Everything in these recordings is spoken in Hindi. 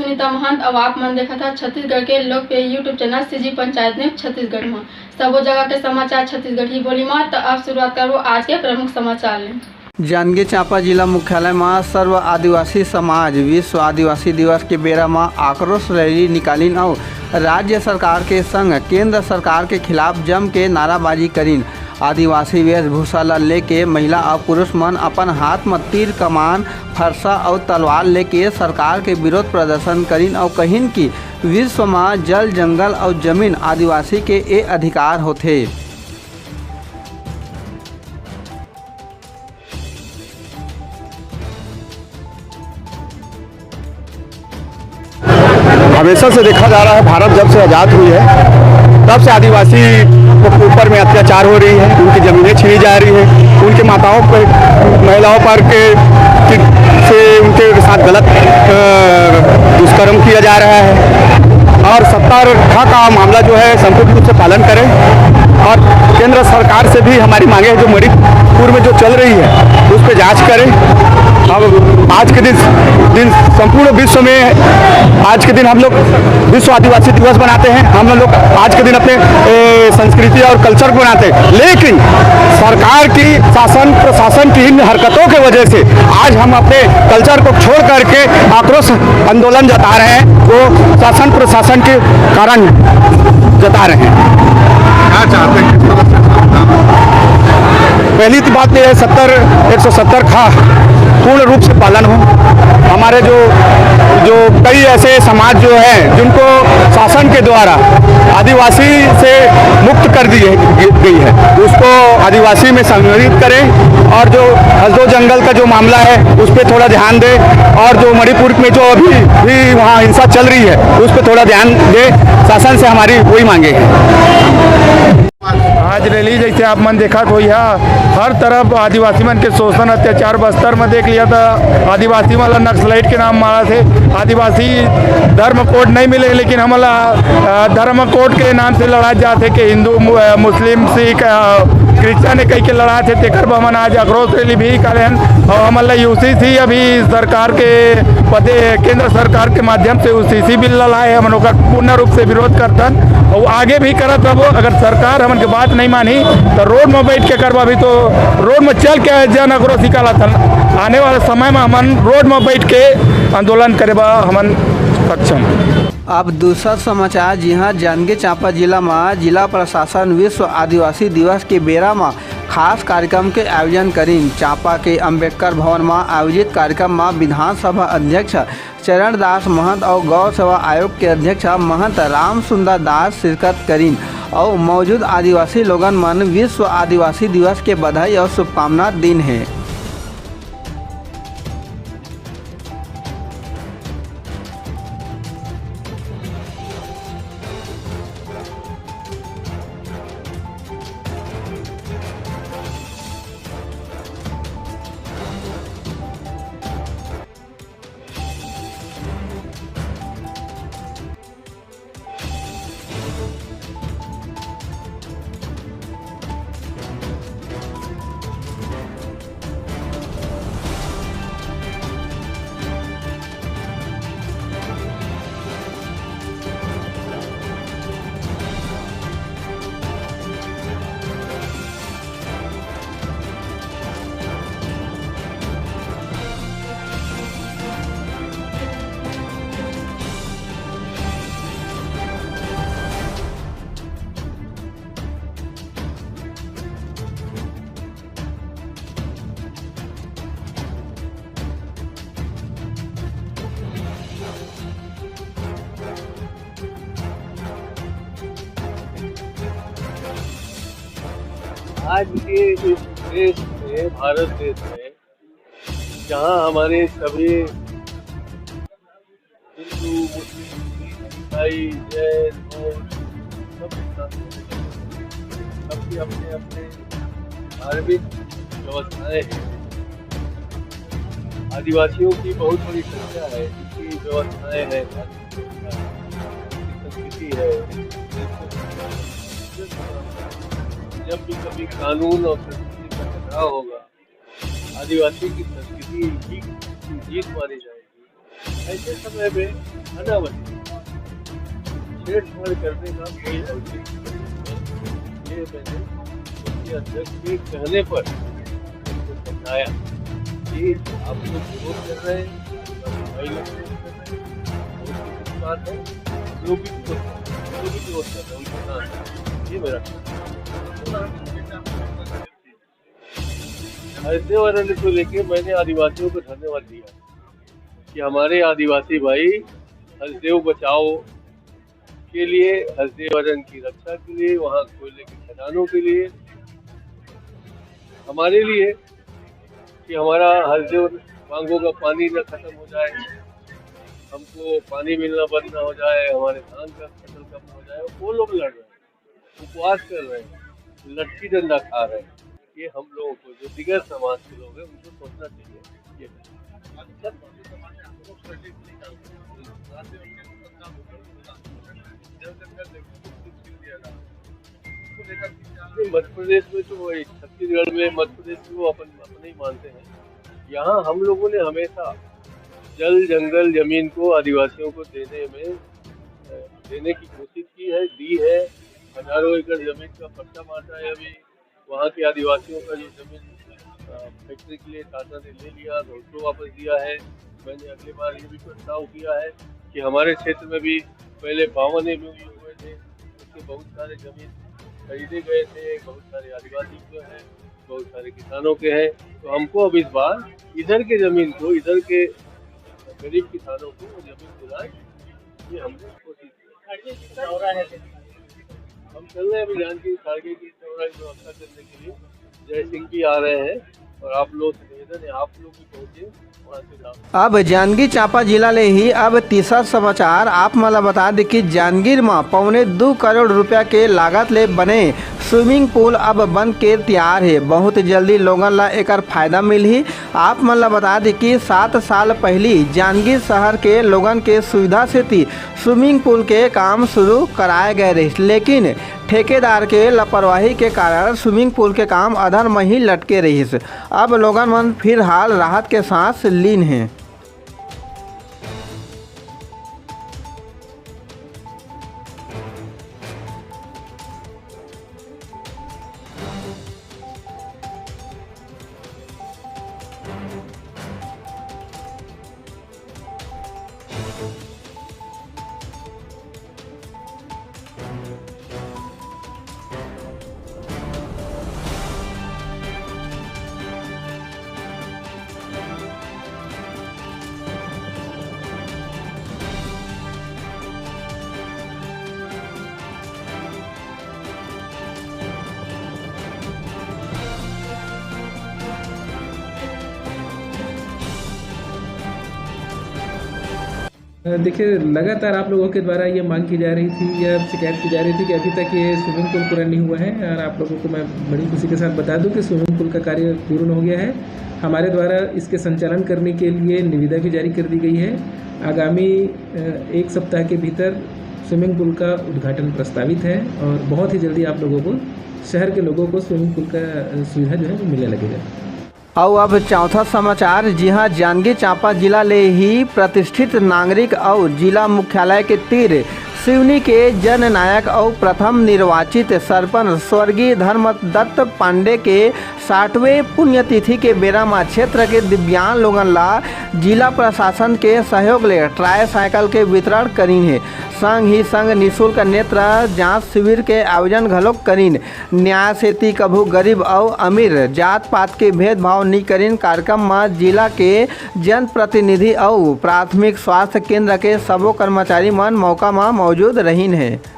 सुनीता महंत। अब आप मन देखा था छत्तीसगढ़ के लोकप्रिय YouTube channel CG panchayat news Chhattisgarh में सबो जगह के समाचार छत्तीसगढ़ी बोली में। तो आप शुरुआत करो आज के प्रमुख समाचार ले। जांजगीर चांपा जिला मुख्यालय में सर्व आदिवासी समाज विश्व आदिवासी दिवस के बेरा में आक्रोश रैली निकालीन और राज्य सरकार के संग केंद्र सरकार के खिलाफ जम के नाराबाजी करीन। आदिवासी वेशभूषा ला लेके महिला और पुरुष मन अपन हाथ में तीर कमान फरसा और तलवार लेके सरकार के विरोध प्रदर्शन करीन और कहिन कि विश्व में जल जंगल और जमीन आदिवासी के ए अधिकार होथे। हमेशा से देखा जा रहा है, भारत जब से आज़ाद हुई है तब से आदिवासी के ऊपर में अत्याचार हो रही है, उनकी ज़मीनें छीनी जा रही है, उनके माताओं पर महिलाओं पर से उनके साथ गलत दुष्कर्म किया जा रहा है। और सत्तारूढ़ का मामला जो है संपूर्ण रूप से पालन करें और केंद्र सरकार से भी हमारी मांगे जो मणिपुर में जो चल रही है उस पर जाँच करें। अब आज के दिन संपूर्ण विश्व में आज के दिन हम लोग विश्व आदिवासी दिवस बनाते हैं। हम लोग आज के दिन अपने संस्कृति और कल्चर को बनाते हैं, लेकिन सरकार की शासन प्रशासन की इन हरकतों की वजह से आज हम अपने कल्चर को छोड़ करके आक्रोश आंदोलन जता रहे हैं, वो शासन प्रशासन के कारण जता रहे हैं। क्या चाहते हैं? पहली तो बात यह है 170 का पूर्ण रूप से पालन हो। हमारे जो कई ऐसे समाज जो हैं जिनको शासन के द्वारा आदिवासी से मुक्त कर दी गई है, उसको आदिवासी में सम्मिलित करें और जो हसदो जंगल का जो मामला है उस पर थोड़ा ध्यान दें और जो मणिपुर में जो अभी भी वहाँ हिंसा चल रही है उस पर थोड़ा ध्यान दें। शासन से हमारी वही मांगे हैं। आज रैली जैसे आप मन देखा तो यहाँ हर तरफ आदिवासी मन के शोषण अत्याचार बस्तर में देख लिया था। आदिवासी वाला नक्सलाइट के नाम मारा थे। आदिवासी धर्म कोड नहीं मिले, लेकिन हमला धर्म कोड के नाम से लड़ा जाते कि हिंदू मुस्लिम सिख क्रिश्चियन कई के लड़ा थे। तेकर बमन आज आक्रोश रैली भी निकाले और हमला यूसीसी अभी सरकार के पते केंद्र सरकार के माध्यम से यूसीसी बिल लाए हम लोग पूर्ण रूप से विरोध करतन और आगे भी करत रहो। अगर सरकार हमन के बात नहीं मानी तो रोड में बैठ के करवा भी तो रोड में चल के जन आक्रोश निकाला था। आने वाले समय में हमन रोड में बैठ के आंदोलन करे हमन सक्षम। अब दूसरा समाचार जहाँ जांजगीर चांपा जिला में जिला प्रशासन विश्व आदिवासी दिवस के बेरा में खास कार्यक्रम के आयोजन करीन। चांपा के अंबेडकर भवन में आयोजित कार्यक्रम में विधानसभा अध्यक्ष चरण दास महंत और गौ सेवा आयोग के अध्यक्ष महंत राम सुंदर दास शिरकत करीन और मौजूद आदिवासी लोगन मन विश्व आदिवासी दिवस के बधाई और शुभकामना दिन है। आज के इस देश में, भारत देश में, जहाँ हमारे सभी हिंदू मुस्लिम ईसाई जैन सबकी अपने अपने धार्मिक व्यवस्थाएं हैं। आदिवासियों की बहुत बड़ी संख्या है जिनकी व्यवस्थाएं हैं, संस्कृति है। जब भी कभी कानून और संस्कृति का टकराव होगा, आदिवासी की संस्कृति ही जीत मानी जाएगी। ऐसे समय में अनावश्यक छेड़छाड़ करने का कोई औचित्य नहीं। ये मैंने उसके अध्यक्ष के कहने पर उनको समझाया कि आप लोग विरोध कर रहे हैं, भाई लोग विरोध कर रहे हैं, उसकी बात है, जो भी विरोध कर रहे हैं उनके साथ, ये मेरा हरिदेव को लेके मैंने आदिवासियों को धन्यवाद दिया कि हमारे आदिवासी भाई हरिदेव बचाओ के लिए, हरिदेव अरण्य की रक्षा के लिए, वहाँ कोयले की खदानों के लिए, हमारे लिए कि हमारा हरिदेव मांगों का पानी न खत्म हो जाए, हमको पानी मिलना बंद न हो जाए, हमारे धान का फसल कम हो जाए, वो लोग लड़ रहे हैं, उपवास कर रहे हैं, लट्ठी डंडा खा रहे हैं। ये हम लोगों को, जो दिगर समाज के लोग हैं, उनको सोचना चाहिए। ये मध्य प्रदेश में तो वही, छत्तीसगढ़ में, मध्य प्रदेश में वो अपने ही मानते हैं। यहाँ हम लोगों ने हमेशा जल जंगल जमीन को आदिवासियों को देने की कोशिश की है, दी है। हजारों एकड़ जमीन का पर्चा बांटा है। अभी वहाँ के आदिवासियों का जो जमीन फैक्ट्री के लिए टाटा ने ले लिया तो उसको वापस दिया है। मैंने अगली बार ये भी प्रस्ताव किया है कि हमारे क्षेत्र में भी पहले 52 MOU हुए थे, उसके बहुत सारे जमीन खरीदे गए थे, बहुत सारे आदिवासी के हैं, बहुत सारे किसानों के हैं। तो हमको अब इस बार इधर के जमीन को, इधर के गरीब किसानों को वो जमीन दिलाए, ये हमने कोशिश की। हम चल रहे हैं अभी जानकी खाड़गे की चौड़ा की व्यवस्था करने के लिए। जय सिंह भी आ रहे हैं और आप लोग से निवेदन है, आप लोग भी पहुँचे वहाँ से। अब जांजगीर चांपा जिला ले ही अब तीसरा समाचार आप मला बता दी कि जांजगीर में 2.25 करोड़ रुपया के लागत ले बने स्विमिंग पूल अब बन के तैयार है। बहुत जल्दी लोगन ला एकर फायदा मिलही। आप मन ला बता दी कि 7 साल पहले जांजगीर शहर के लोगन के सुविधा से स्विमिंग पूल के काम शुरू कराए गए रहे, लेकिन ठेकेदार के लापरवाही के कारण स्विमिंग पूल के काम अधर में ही लटके रही। अब लोगन मन फिलहाल राहत के सांस लीन हैं। देखिए, लगातार आप लोगों के द्वारा ये मांग की जा रही थी या शिकायत की जा रही थी कि अभी तक ये स्विमिंग पूल पूरा नहीं हुआ है। और आप लोगों को मैं बड़ी खुशी के साथ बता दूं कि स्विमिंग पूल का कार्य पूर्ण हो गया है। हमारे द्वारा इसके संचालन करने के लिए निविदा भी जारी कर दी गई है। आगामी 1 सप्ताह के भीतर स्विमिंग पूल का उद्घाटन प्रस्तावित है और बहुत ही जल्दी आप लोगों को, शहर के लोगों को स्विमिंग पूल का सुविधा जो है वो मिलने लगेगा। और अब चौथा समाचार, जी हाँ, जांजगीर चांपा जिला ले ही प्रतिष्ठित नागरिक और जिला मुख्यालय के तीर सिवनी के जननायक और प्रथम निर्वाचित सरपंच स्वर्गीय धर्मदत्त पांडे के 60वें पुण्यतिथि के बेरा में क्षेत्र के दिव्यांग लोगन ला जिला प्रशासन के सहयोग ले ट्राईसाइकिल के वितरण करीन है। संग ही संग निःशुल्क नेत्र जांच शिविर के आयोजन घलोक करीन। न्याय सेती कभू गरीब और अमीर जात पात के भेदभाव नहीं करीन। कार्यक्रम में जिला के जनप्रतिनिधि और प्राथमिक स्वास्थ्य केंद्र के सबो कर्मचारी मन मौका में मौजूद रहीन है।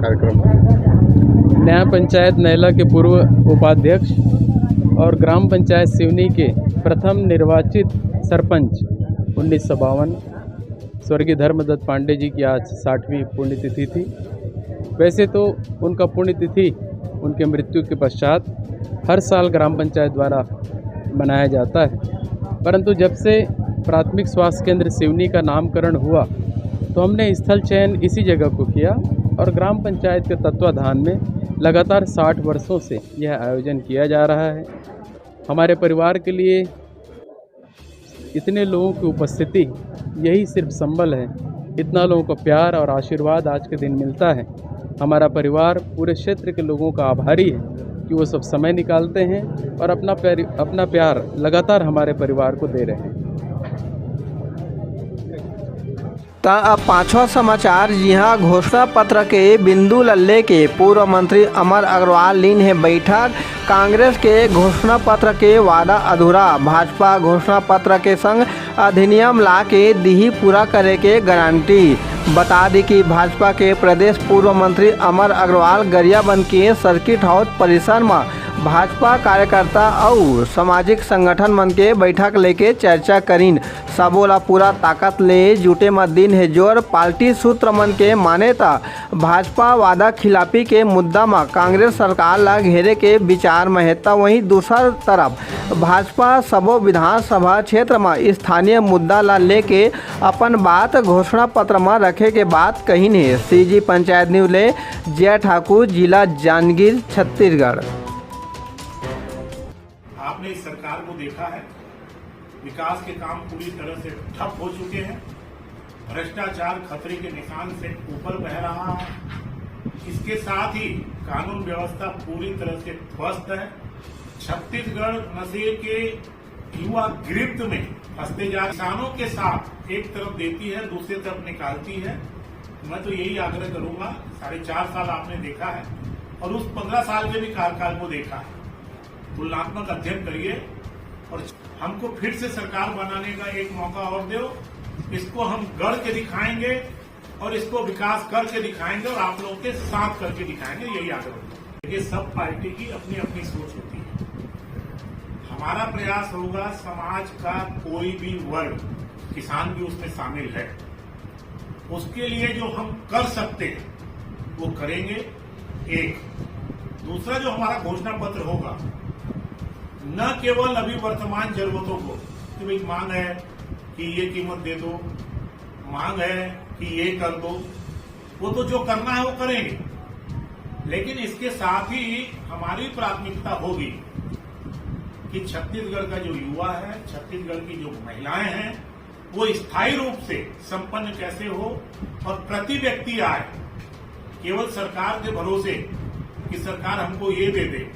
कार्यक्रम? न्याय पंचायत नैला के पूर्व उपाध्यक्ष और ग्राम पंचायत सिवनी के प्रथम निर्वाचित सरपंच 1952 स्वर्गीय धर्मदत्त पांडे जी की आज 60वीं पुण्यतिथि थी। वैसे तो उनका पुण्यतिथि उनके मृत्यु के पश्चात हर साल ग्राम पंचायत द्वारा मनाया जाता है, परंतु जब से प्राथमिक स्वास्थ्य केंद्र सिवनी का नामकरण हुआ तो हमने स्थल चयन इसी जगह को किया और ग्राम पंचायत के तत्वाधान में लगातार 60 वर्षों से यह आयोजन किया जा रहा है। हमारे परिवार के लिए इतने लोगों की उपस्थिति यही सिर्फ संबल है। इतना लोगों का प्यार और आशीर्वाद आज के दिन मिलता है। हमारा परिवार पूरे क्षेत्र के लोगों का आभारी है कि वो सब समय निकालते हैं और अपना प्यार लगातार हमारे परिवार को दे रहे हैं। अब पांचवा समाचार। जी हाँ, घोषणा पत्र के बिंदु लल्ले के पूर्व मंत्री अमर अग्रवाल लीन है बैठक। कांग्रेस के घोषणा पत्र के वादा अधूरा, भाजपा घोषणा पत्र के संग अधिनियम ला के दी पूरा करे के गारंटी। बता दी कि भाजपा के प्रदेश पूर्व मंत्री अमर अग्रवाल गरियाबंद के सर्किट हाउस परिसर में भाजपा कार्यकर्ता और सामाजिक संगठन मन के बैठक लेके चर्चा करीन। सबोला पूरा ताकत ले जुटे मत दिन है जोर। पार्टी सूत्र मन के माने ता भाजपा वादा खिलाफी के मुद्दा में कांग्रेस सरकार ला घेरे के विचार में है। तो वहीं दूसरा तरफ भाजपा सबो विधानसभा क्षेत्र में स्थानीय मुद्दा ला लेके अपन बात घोषणा पत्र में रखे के बात कही है। सीजी पंचायत न्यूज ले जय ठाकुर, जिला जांजगीर, छत्तीसगढ़। आपने इस सरकार को देखा है, विकास के काम पूरी तरह से ठप हो चुके हैं। भ्रष्टाचार खतरे के निशान से ऊपर बह रहा है। इसके साथ ही कानून व्यवस्था पूरी तरह से ध्वस्त है। छत्तीसगढ़ नशे के युवा गिरफ्त में फंसते जा रहे। किसानों के साथ एक तरफ देती है, दूसरी तरफ निकालती है। मैं तो यही आग्रह करूंगा, 4.5 साल आपने देखा है और उस 15 साल के भी कार्यकाल को देखा है। तुलनात्मक अध्ययन करिए और हमको फिर से सरकार बनाने का एक मौका और दो। इसको हम गढ़ के दिखाएंगे और इसको विकास करके दिखाएंगे और आप लोगों के साथ करके दिखाएंगे। यही आग्रह। ये सब पार्टी की अपनी अपनी सोच होती है। हमारा प्रयास होगा समाज का कोई भी वर्ग, किसान भी उसमें शामिल है, उसके लिए जो हम कर सकते हैं वो करेंगे। एक दूसरा जो हमारा घोषणा पत्र होगा, न केवल अभी वर्तमान जरूरतों को कि भाई मांग है कि ये कीमत दे दो, मांग है कि ये कर दो, वो तो जो करना है वो करेंगे, लेकिन इसके साथ ही हमारी प्राथमिकता होगी कि छत्तीसगढ़ का जो युवा है, छत्तीसगढ़ की जो महिलाएं हैं, वो स्थायी रूप से संपन्न कैसे हो और प्रति व्यक्ति आए। केवल सरकार के भरोसे कि सरकार हमको ये दे दे,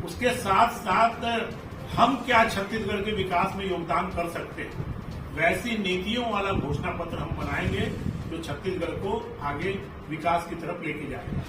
उसके साथ साथ हम क्या छत्तीसगढ़ के विकास में योगदान कर सकते हैं, वैसी नीतियों वाला घोषणा पत्र हम बनाएंगे जो छत्तीसगढ़ को आगे विकास की तरफ लेके जाए।